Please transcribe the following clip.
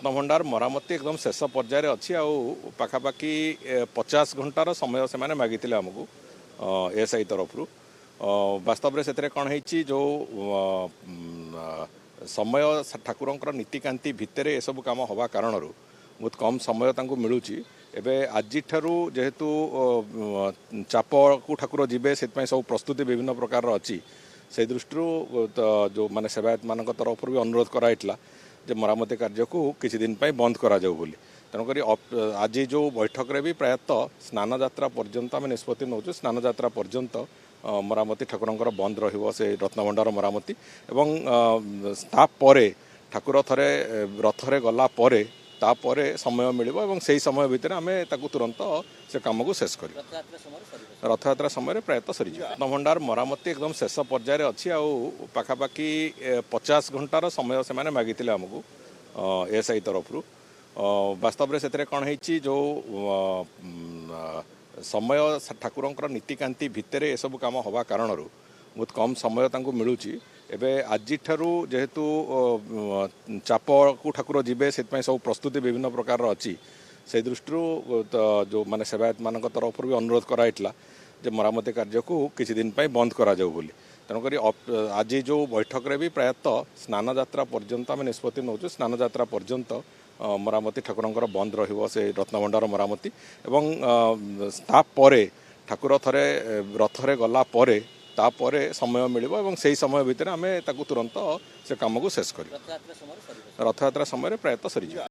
रत्नभंडार मरामती एकदम शेष पर्यायर अच्छी आखापाखि 50 घंटार समय से मागिते आमको एसआई तरफ वास्तव से कौन है जो समय ठाकुर नीतिकांति भितर एसबू कम हवा कारण बहुत कम समय मिलूँ एवं आज जेहेतु चाप को ठाकुर जीवे से सब प्रस्तुति विभिन्न प्रकार अच्छी से दृष्टि जो माने सेवायत मान तरफ भी अनुरोध कराइला जे मरामती कार्य को किसी दिन बंद करा जाऊ बोली तेणुक आज जो बैठक रे भी प्रायतः स्नान यात्रा पर्यंत आम निष्पत्ति नौ स्नान यात्रा पर्यंत मरामती ठाकुर बंद रहिबो से रत्नभंडार मरामती एवं तापरे ठाकुर थरे रथरे गला परे तापरे समय मिलिबो एवं सेही समय भितर आमे ताकू तुरंत से काम को शेष कर रथयात्रा समय प्रायतः सरी रत्नभंडार मरामती एकदम शेष पर्यायर अच्छी आखापाखि 50 घंटार समय से मागिते आमको एसआई तरफ वास्तव से कौन है जो समय ठाकुर नीतिकांति भितर एसबू कम हवा कारण बहुत कम समय मिलूँ एवं आज जेहेतु चाप को ठाकुर जीवे से सब प्रस्तुति विभिन्न प्रकार अच्छी से दृष्टि जो माने सेवायत मान तरफ भी अनुरोध कराइला जे मरामती कार्य को किसी दिन बंद करा जाऊ बोली तेणुक आज जो बैठक रे भी प्रायतः स्नान यात्रा पर्यंत आम निष्पत्ति नौ स्नान यात्रा पर्यंत मरामती ठाकुर बंद रहिबो से रत्नभंडार मरामती एवं तापरे ठाकुर थरे रथरे गला परे तापरे समय मिलिबो एवं सेही समय भितर आमे ताकू तुरंत से काम को शेष कर रथयात्रा समय प्रायतः सरी